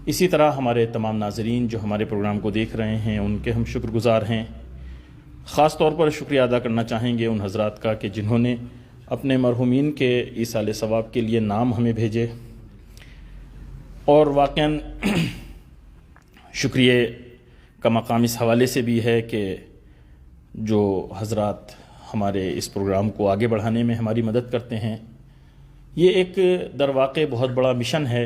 اسی طرح ہمارے تمام ناظرین جو ہمارے پروگرام کو دیکھ رہے ہیں ان کے ہم شکر گزار ہیں. خاص طور پر شکریہ ادا کرنا چاہیں گے ان حضرات کا کہ جنہوں نے اپنے مرحومین کے ایصال ثواب کے لیے نام ہمیں بھیجے. اور واقعاً شکریہ کا مقام اس حوالے سے بھی ہے کہ جو حضرات ہمارے اس پروگرام کو آگے بڑھانے میں ہماری مدد کرتے ہیں. یہ ایک در واقع بہت بڑا مشن ہے.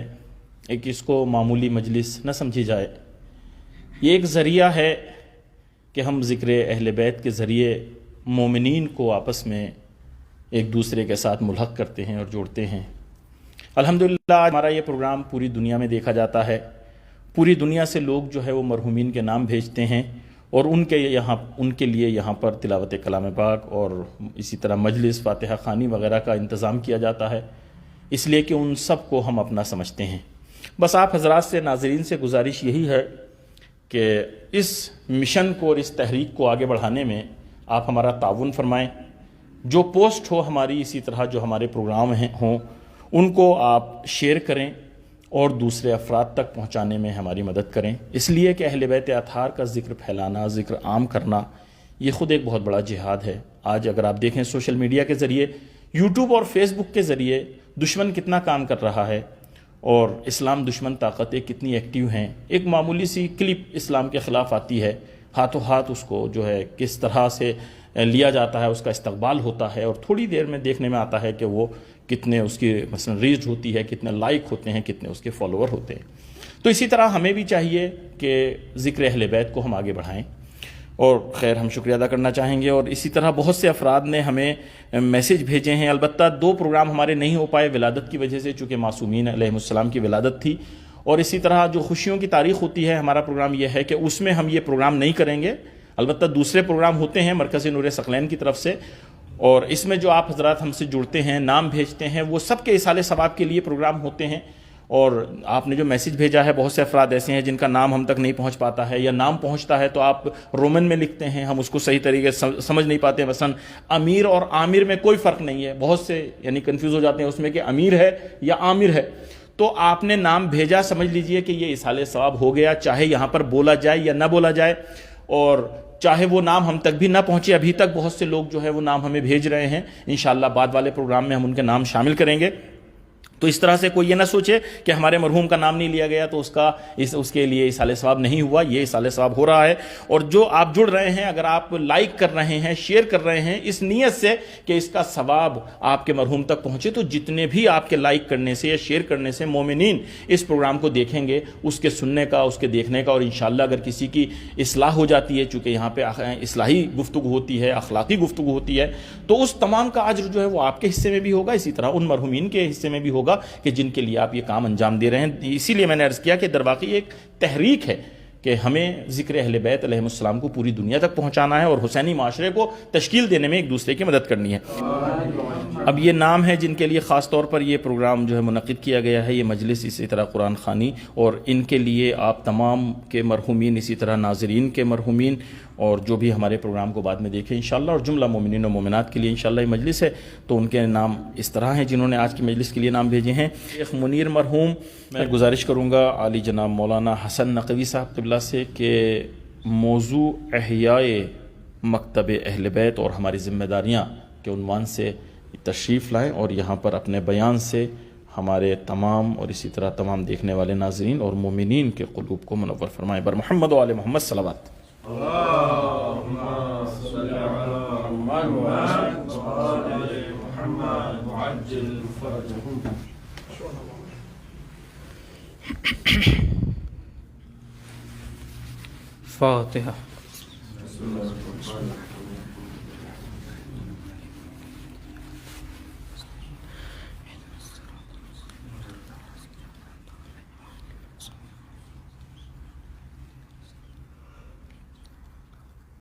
ایک اس کو معمولی مجلس نہ سمجھی جائے. یہ ایک ذریعہ ہے کہ ہم ذکر اہل بیت کے ذریعے مومنین کو آپس میں ایک دوسرے کے ساتھ ملحق کرتے ہیں اور جوڑتے ہیں. الحمدللہ ہمارا یہ پروگرام پوری دنیا میں دیکھا جاتا ہے. پوری دنیا سے لوگ جو ہے وہ مرحومین کے نام بھیجتے ہیں اور ان کے لیے یہاں پر تلاوت کلام پاک اور اسی طرح مجلس فاتحہ خوانی وغیرہ کا انتظام کیا جاتا ہے، اس لیے کہ ان سب کو ہم اپنا سمجھتے ہیں. بس آپ حضرات سے، ناظرین سے گزارش یہی ہے کہ اس مشن کو اور اس تحریک کو آگے بڑھانے میں آپ ہمارا تعاون فرمائیں. جو پوسٹ ہو ہماری، اسی طرح جو ہمارے پروگرام ہوں، ان کو آپ شیئر کریں اور دوسرے افراد تک پہنچانے میں ہماری مدد کریں. اس لیے کہ اہل بیت اطہار کا ذکر پھیلانا، ذکر عام کرنا، یہ خود ایک بہت بڑا جہاد ہے. آج اگر آپ دیکھیں سوشل میڈیا کے ذریعے، یوٹیوب اور فیس بک کے ذریعے دشمن کتنا کام کر رہا ہے اور اسلام دشمن طاقتیں کتنی ایکٹیو ہیں. ایک معمولی سی کلپ اسلام کے خلاف آتی ہے، ہاتھوں ہاتھ اس کو جو ہے کس طرح سے لیا جاتا ہے، اس کا استقبال ہوتا ہے اور تھوڑی دیر میں دیکھنے میں آتا ہے کہ وہ کتنے اس کی مثلا ریچ ہوتی ہے، کتنے لائک ہوتے ہیں، کتنے اس کے فالوور ہوتے ہیں. تو اسی طرح ہمیں بھی چاہیے کہ ذکر اہل بیت کو ہم آگے بڑھائیں. اور خیر ہم شکریہ ادا کرنا چاہیں گے. اور اسی طرح بہت سے افراد نے ہمیں میسیج بھیجے ہیں. البتہ 2 پروگرام ہمارے نہیں ہو پائے ولادت کی وجہ سے، چونکہ معصومین علیہ السلام کی ولادت تھی. اور اسی طرح جو خوشیوں کی تاریخ ہوتی ہے، ہمارا پروگرام یہ ہے کہ اس میں ہم یہ پروگرام نہیں کریں گے. البتہ دوسرے پروگرام ہوتے ہیں مرکز نور ثقلین کی طرف سے، اور اس میں جو آپ حضرات ہم سے جڑتے ہیں، نام بھیجتے ہیں، وہ سب کے ایصال ثواب کے لیے پروگرام ہوتے ہیں. اور آپ نے جو میسیج بھیجا ہے، بہت سے افراد ایسے ہیں جن کا نام ہم تک نہیں پہنچ پاتا ہے، یا نام پہنچتا ہے تو آپ رومن میں لکھتے ہیں، ہم اس کو صحیح طریقے سے سمجھ نہیں پاتے. مثلا امیر اور عامر میں کوئی فرق نہیں ہے. بہت سے یعنی کنفیوز ہو جاتے ہیں اس میں کہ امیر ہے یا عامر ہے. تو آپ نے نام بھیجا، سمجھ لیجئے کہ یہ ایصال ثواب ہو گیا، چاہے یہاں پر بولا جائے یا نہ بولا جائے، اور چاہے وہ نام ہم تک بھی نہ پہنچے. ابھی تک بہت سے لوگ جو ہے وہ نام ہمیں بھیج رہے ہیں. انشاءاللہ بعد والے پروگرام میں ہم ان کے نام شامل کریں گے. تو اس طرح سے کوئی یہ نہ سوچے کہ ہمارے مرحوم کا نام نہیں لیا گیا تو اس کے لیے ایصال ثواب نہیں ہوا. یہ ایصال ثواب ہو رہا ہے. اور جو آپ جڑ رہے ہیں، اگر آپ لائک کر رہے ہیں، شیئر کر رہے ہیں اس نیت سے کہ اس کا ثواب آپ کے مرحوم تک پہنچے، تو جتنے بھی آپ کے لائک کرنے سے یا شیئر کرنے سے مومنین اس پروگرام کو دیکھیں گے، اس کے سننے کا، اس کے دیکھنے کا، اور انشاءاللہ اگر کسی کی اصلاح ہو جاتی ہے، چونکہ یہاں پہ اصلاحی گفتگو ہوتی ہے، اخلاقی گفتگو ہوتی ہے، تو اس تمام کا اجر جو ہے وہ آپ کے حصے میں بھی ہوگا. اسی طرح ان مرحومین کے حصے میں بھی ہوگا کہ جن کے لیے آپ یہ کام انجام دے رہے ہیں. اسی لیے میں نے عرض کیا کہ در واقع ایک تحریک ہے کہ ہمیں ذکر اہل بیت علیہ السلام کو پوری دنیا تک پہنچانا ہے اور حسینی معاشرے کو تشکیل دینے میں ایک دوسرے کی مدد کرنی ہے. اب یہ نام ہے جن کے لیے خاص طور پر یہ پروگرام جو ہے منعقد کیا گیا ہے، یہ مجلس، اسی طرح قرآن خوانی، اور ان کے لیے آپ تمام کے مرحومین، اسی طرح ناظرین کے مرحومین، اور جو بھی ہمارے پروگرام کو بعد میں دیکھیں انشاءاللہ، اور جملہ مومنین و مومنات کے لیے انشاءاللہ یہ مجلس ہے. تو ان کے نام اس طرح ہیں جنہوں نے آج کی مجلس کے لیے نام بھیجے ہیں. شیخ منیر مرحوم، میں گزارش کروں گا عالی جناب مولانا حسن نقوی صاحب قبلہ سے کہ موضوع احیاء مکتب اہل بیت اور ہماری ذمہ داریاں کے عنوان سے تشریف لائیں اور یہاں پر اپنے بیان سے ہمارے تمام اور اسی طرح تمام دیکھنے والے ناظرین اور مومنین کے قلوب کو منور فرمائیں. بر محمد و آل محمد صلوات. اللہم صل علی محمد و آل محمد وعجل فرجهم. فاتحہ.